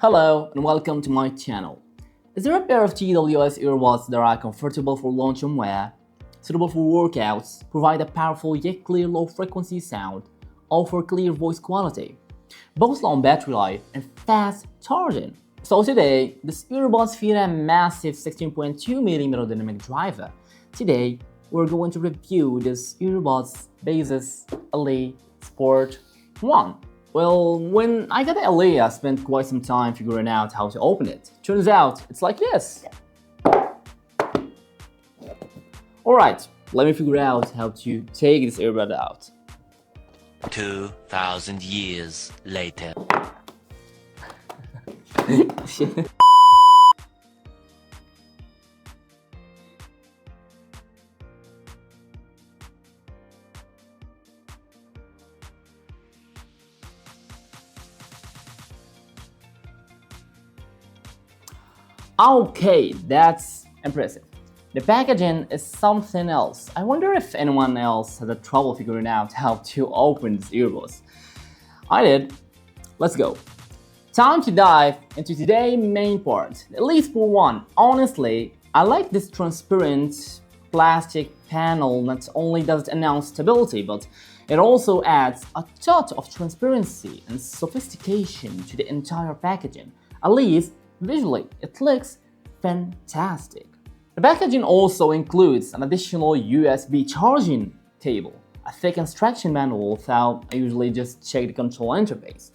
Hello and welcome to my channel. Is there a pair of TWS earbuds that are comfortable for lunch and wear, suitable for workouts, provide a powerful yet clear low-frequency sound, offer clear voice quality, boast long battery life, and fast charging? So today, these earbuds feature a massive 16.2mm dynamic driver. Today, we're going to review this earbuds Baseus Eli Sport 1. Well, when I got the LA, I spent quite some time figuring out how to open it. Turns out, it's like this. Alright, let me figure out how to take this earbud out. 2,000 years later. Okay, that's impressive. The packaging is something else. I wonder if anyone else has a trouble figuring out how to open these earbuds. I did. Let's go. Time to dive into today's main part, at least for one. Honestly, I like this transparent plastic panel. Not only does it announce stability, but it also adds a touch of transparency and sophistication to the entire packaging. At least visually, it looks fantastic. The packaging also includes an additional USB charging cable, a thick instruction manual, so I usually just check the control interface,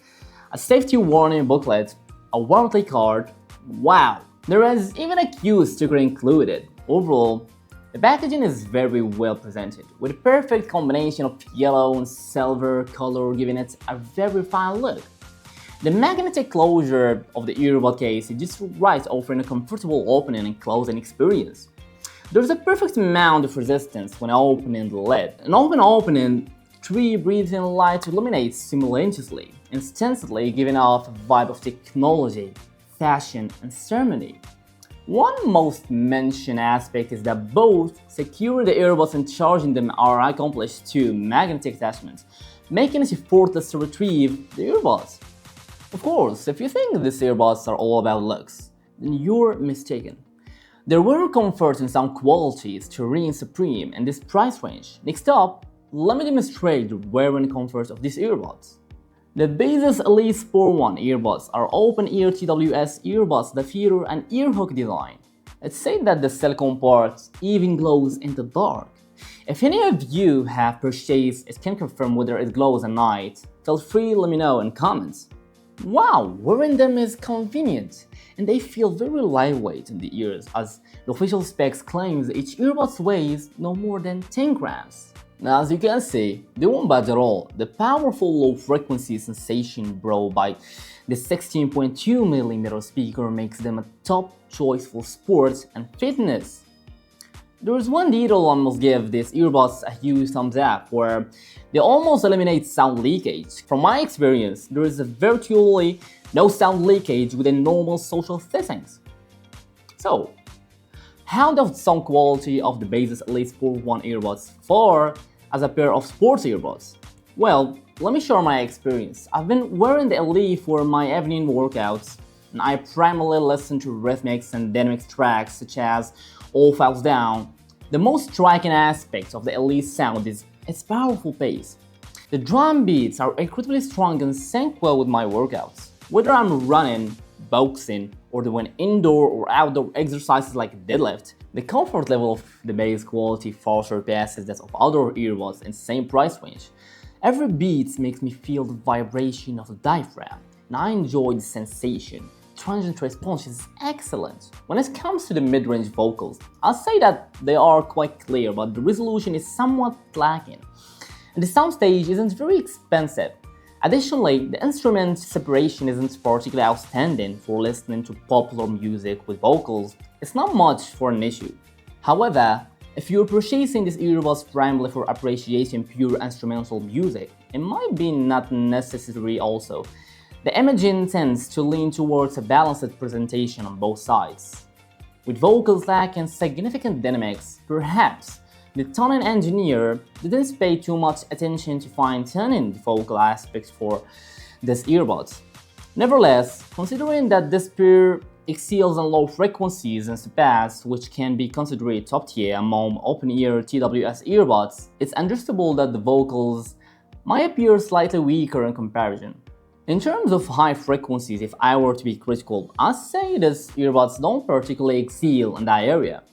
a safety warning booklet, a warranty card. Wow, there is even a Q sticker included. Overall, the packaging is very well presented, with a perfect combination of yellow and silver color giving it a very fine look. The magnetic closure of the earbud case is just right, offering a comfortable opening and closing experience. There's a perfect amount of resistance when opening the lid. An opening, 3 breathing light illuminates simultaneously, instantly giving off a vibe of technology, fashion, and ceremony. One most mentioned aspect is that both securing the earbuds and charging them are accomplished through magnetic attachments, making it effortless to retrieve the earbuds. Of course, if you think these earbuds are all about looks, then you're mistaken. Their wear comfort and sound quality is to reign supreme in this price range. Next up, let me demonstrate the wearing comfort of these earbuds. The Baseus Eli Sport 1 earbuds are open-ear TWS earbuds that feature an earhook design. It's said that the silicone part even glows in the dark. If any of you have purchased it, can confirm whether it glows at night. Feel free to let me know in comments. Wow, wearing them is convenient, and they feel very lightweight in the ears, as the official specs claims each earbud weighs no more than 10 grams. Now, as you can see, they won't budge at all. The powerful low-frequency sensation brought by the 16.2mm speaker makes them a top choice for sports and fitness. There is one detail I must give these earbuds a huge thumbs up, where they almost eliminate sound leakage. From my experience, there is virtually no sound leakage within normal social settings. So, how does the sound quality of the Baseus Eli Sport 1 earbuds fare as a pair of sports earbuds? Well, let me share my experience. I've been wearing the Eli for my evening workouts, and I primarily listen to rhythmics and dynamic tracks such as All Falls Down. The most striking aspect of the Eli sound is its powerful bass. The drum beats are incredibly strong and sync well with my workouts. Whether I'm running, boxing, or doing indoor or outdoor exercises like deadlift, the comfort level of the bass quality far surpasses that of other earbuds in the same price range. Every beat makes me feel the vibration of the diaphragm, and I enjoy the sensation. Transient response is excellent. When it comes to the mid-range vocals, I'll say that they are quite clear, but the resolution is somewhat lacking. And the soundstage isn't very expensive. Additionally, the instrument separation isn't particularly outstanding for listening to popular music with vocals. It's not much for an issue. However, if you're purchasing these earbuds primarily for appreciating pure instrumental music, it might be not necessary also. The imaging tends to lean towards a balanced presentation on both sides. With vocals lacking significant dynamics, perhaps the tuning engineer didn't pay too much attention to fine-tuning the vocal aspects for these earbuds. Nevertheless, Considering that this pair excels in low frequencies and bass, which can be considered top tier among open-ear TWS earbuds, it's understandable that the vocals might appear slightly weaker in comparison. In terms of high frequencies, if I were to be critical, I'd say these earbuds don't particularly excel in that area.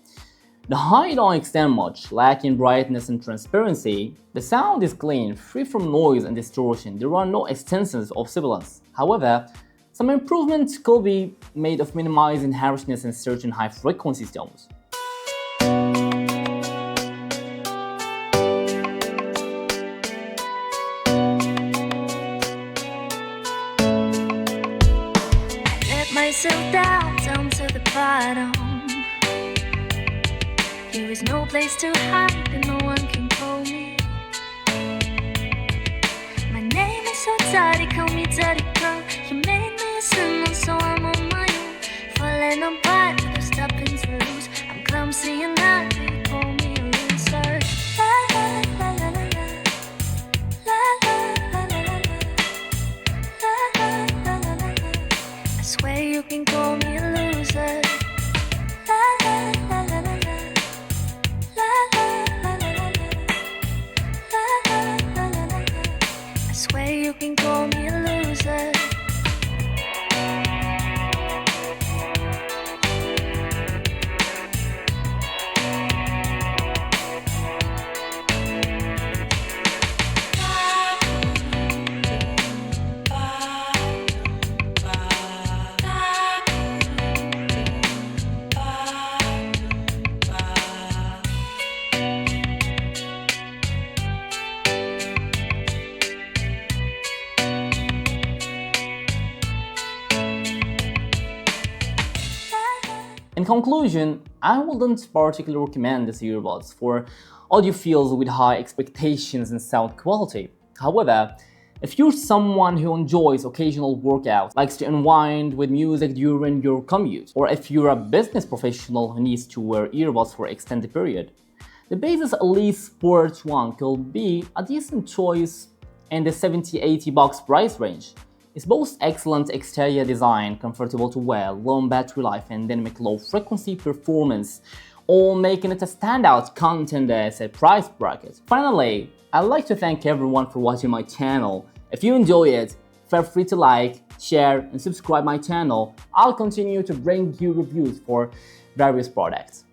The high don't extend much, lacking brightness and transparency. The sound is clean, free from noise and distortion. There are no extensions of sibilance. However, some improvements could be made of minimizing harshness in certain high-frequency tones. Myself down to the bottom. There is no place to hide and no one can call me. My name is so dirty, call me dirty girl. You made me a symbol, so I'm on my own. Falling apart, no stopping to lose. I'm clumsy and not you call me a loser. La la la la la la. La la la la la la. La la la la la la. I swear you can call me a loser. La la la la la la. La la la la la la. La la la la la la. I swear you can call me a loser. In conclusion, I wouldn't particularly recommend these earbuds for audiophiles with high expectations in sound quality. However, if you're someone who enjoys occasional workouts, likes to unwind with music during your commute, or if you're a business professional who needs to wear earbuds for an extended period, the Baseus Eli Sport 1 could be a decent choice in the $70-80 price range. It boasts excellent exterior design, comfortable to wear, long battery life, and dynamic low-frequency performance, all making it a standout contender as a price bracket. Finally, I'd like to thank everyone for watching my channel. If you enjoy it, feel free to like, share, and subscribe my channel. I'll continue to bring you reviews for various products.